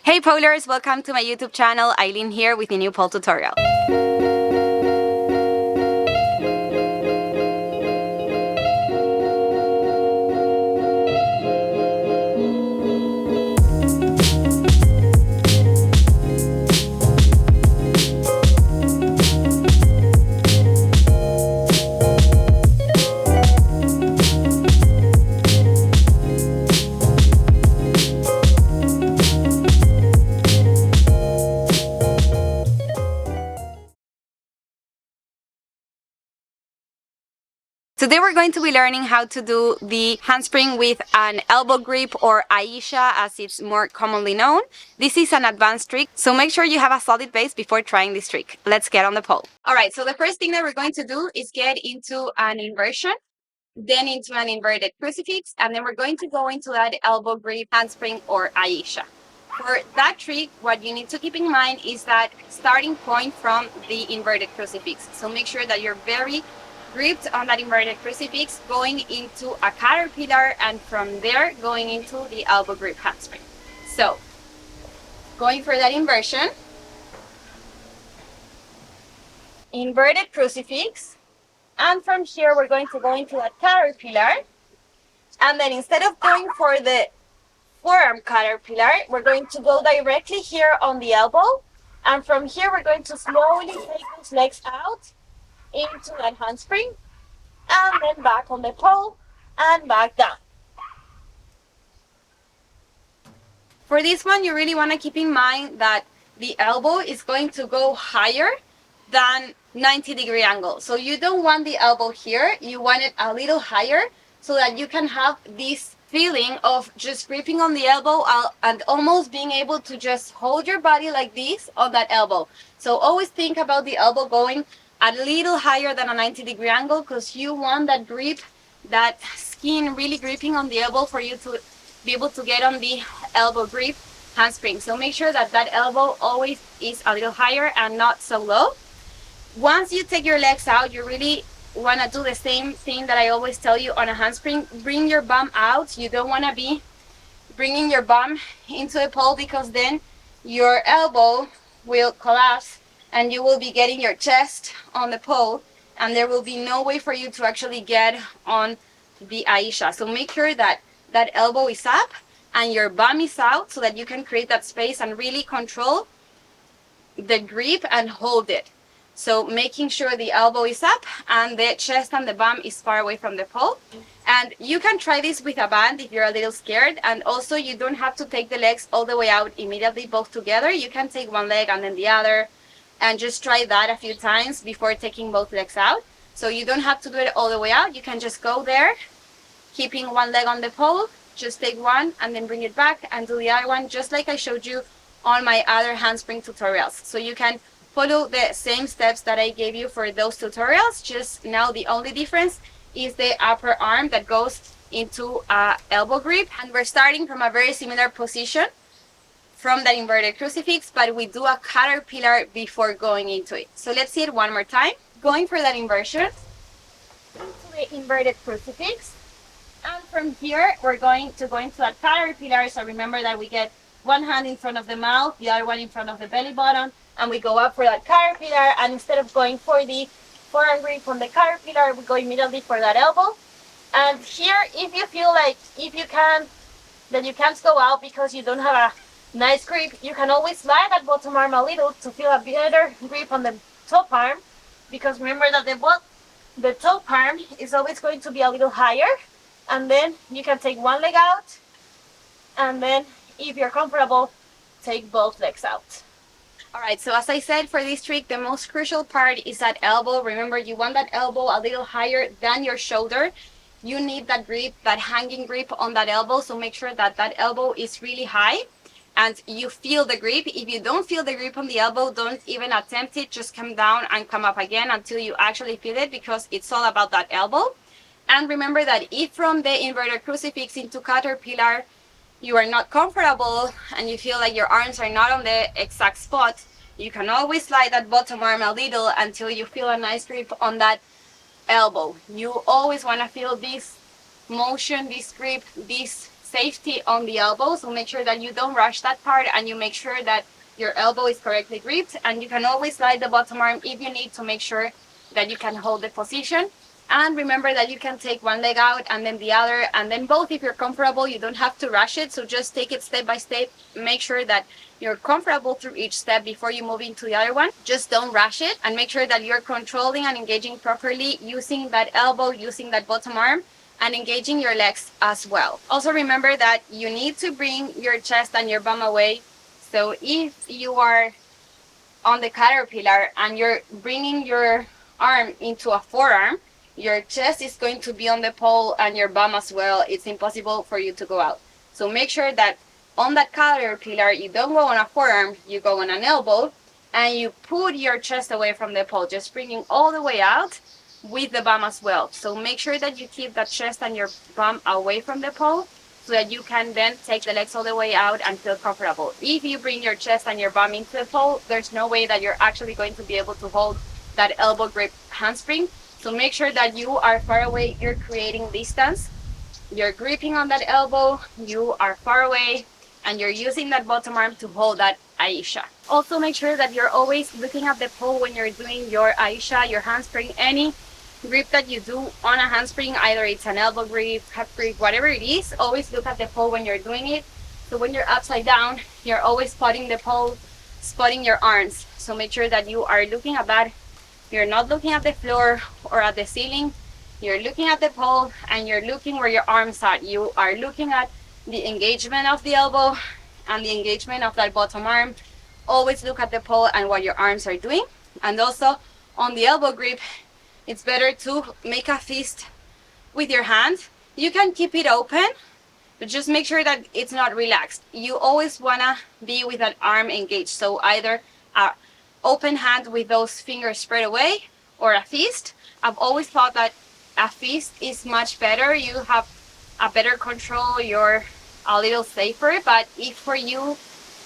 Hey polers, welcome to my YouTube channel. Eileen here with a new pole tutorial. Today we're going to be learning how to do the handspring with an elbow grip, or Ayesha as it's more commonly known. This is an advanced trick, so make sure you have a solid base before trying this trick. Let's get on the pole. Alright, so the first thing that we're going to do is get into an inversion, then into an inverted crucifix, and then we're going to go into that elbow grip, handspring, or Ayesha. For that trick, what you need to keep in mind is that starting point from the inverted crucifix. So make sure that you're very gripped on that inverted crucifix, going into a caterpillar, and from there going into the elbow grip handspring. So going for that inversion, inverted crucifix, and from here we're going to go into that caterpillar, and then instead of going for the forearm caterpillar, we're going to go directly here on the elbow, and from here we're going to slowly take those legs out into that handspring, and then back on the pole and back down. For this one, you really want to keep in mind that the elbow is going to go higher than 90-degree angle. So you don't want the elbow here, you want it a little higher so that you can have this feeling of just gripping on the elbow and almost being able to just hold your body like this on that elbow. So always think about the elbow going a little higher than a 90-degree angle, because you want that grip, that skin really gripping on the elbow for you to be able to get on the elbow grip handspring. So make sure that that elbow always is a little higher and not so low. Once you take your legs out, you really want to do the same thing that I always tell you on a handspring. Bring your bum out. You don't want to be bringing your bum into the pole, because then your elbow will collapse and you will be getting your chest on the pole, and there will be no way for you to actually get on the Aisha. So make sure that that elbow is up and your bum is out, so that you can create that space and really control the grip and hold it. So making sure the elbow is up and the chest and the bum is far away from the pole. And you can try this with a band if you're a little scared. And also you don't have to take the legs all the way out immediately, both together. You can take one leg and then the other, and just try that a few times before taking both legs out. So you don't have to do it all the way out. You can just go there, keeping one leg on the pole, just take one and then bring it back and do the other one, just like I showed you on my other handspring tutorials. So you can follow the same steps that I gave you for those tutorials, just now the only difference is the upper arm that goes into a elbow grip. And we're starting from a very similar position from that inverted crucifix, but we do a caterpillar before going into it. So let's see it one more time. Going for that inversion into the inverted crucifix, and from here we're going to go into that caterpillar. So remember that we get one hand in front of the mouth, the other one in front of the belly button, and we go up for that caterpillar. And instead of going for the forearm grip on the caterpillar, we go immediately for that elbow. And here, if you feel like that you can't go out because you don't have a nice grip, you can always slide that bottom arm a little to feel a better grip on the top arm, because remember that the top arm is always going to be a little higher. And then you can take one leg out, and then if you're comfortable, take both legs out. Alright, so as I said, for this trick, the most crucial part is that elbow. Remember, you want that elbow a little higher than your shoulder. You need that grip, that hanging grip on that elbow, so make sure that that elbow is really high and you feel the grip. If you don't feel the grip on the elbow, don't even attempt it. Just come down and come up again until you actually feel it, because it's all about that elbow. And remember that if from the inverted crucifix into caterpillar you are not comfortable and you feel like your arms are not on the exact spot, you can always slide that bottom arm a little until you feel a nice grip on that elbow. You always want to feel this motion, this grip, this safety on the elbow, so make sure that you don't rush that part and you make sure that your elbow is correctly gripped, and you can always slide the bottom arm if you need to make sure that you can hold the position. And remember that you can take one leg out and then the other and then both if you're comfortable. You don't have to rush it, so just take it step by step. Make sure that you're comfortable through each step before you move into the other one. Just don't rush it, and make sure that you're controlling and engaging properly, using that elbow, using that bottom arm, and engaging your legs as well. Also remember that you need to bring your chest and your bum away. So if you are on the caterpillar and you're bringing your arm into a forearm, your chest is going to be on the pole and your bum as well. It's impossible for you to go out. So make sure that on that caterpillar, you don't go on a forearm, you go on an elbow, and you put your chest away from the pole, just bringing all the way out with the bum as well. So make sure that you keep that chest and your bum away from the pole so that you can then take the legs all the way out and feel comfortable. If you bring your chest and your bum into the pole, there's no way that you're actually going to be able to hold that elbow grip handspring. So make sure that you are far away, you're creating distance, you're gripping on that elbow, you are far away, and you're using that bottom arm to hold that Ayesha. Also make sure that you're always looking at the pole when you're doing your Ayesha, your handspring, any grip that you do on a handspring, either it's an elbow grip, hip grip, whatever it is, always look at the pole when you're doing it. So when you're upside down, you're always spotting the pole, spotting your arms. So make sure that you are looking at that. You're not looking at the floor or at the ceiling. You're looking at the pole and you're looking where your arms are. You are looking at the engagement of the elbow and the engagement of that bottom arm. Always look at the pole and what your arms are doing. And also on the elbow grip, it's better to make a fist with your hand. You can keep it open, but just make sure that it's not relaxed. You always wanna be with that arm engaged. So either a open hand with those fingers spread away or a fist. I've always thought that a fist is much better. You have a better control, you're a little safer, but if for you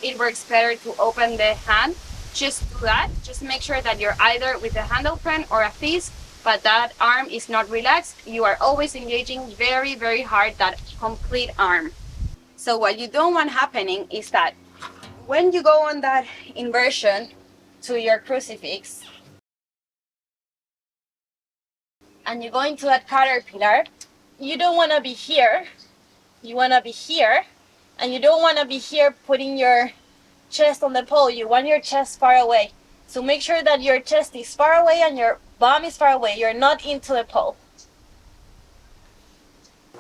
it works better to open the hand, just do that. Just make sure that you're either with the hand open or a fist, but that arm is not relaxed. You are always engaging very, very hard that complete arm. So what you don't want happening is that when you go on that inversion to your crucifix and you go into that caterpillar, you don't want to be here. You want to be here, and you don't want to be here putting your chest on the pole. You want your chest far away. So make sure that your chest is far away and your bum is far away. You're not into the pole.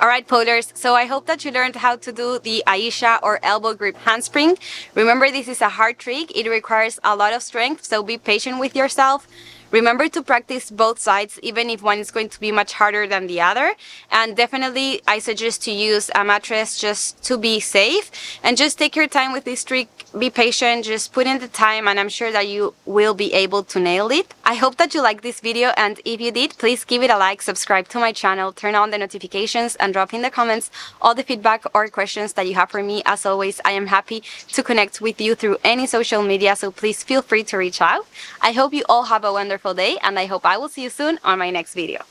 Alright polers, so I hope that you learned how to do the Aisha or elbow grip handspring. Remember, this is a hard trick. It requires a lot of strength, so be patient with yourself. Remember to practice both sides, even if one is going to be much harder than the other. And definitely I suggest to use a mattress just to be safe. And just take your time with this trick. Be patient, just put in the time, and I'm sure that you will be able to nail it. I hope that you liked this video, and if you did, please give it a like, subscribe to my channel, turn on the notifications, and drop in the comments all the feedback or questions that you have for me. As always, I am happy to connect with you through any social media, so please feel free to reach out. I hope you all have a wonderful day, and I hope I will see you soon on my next video.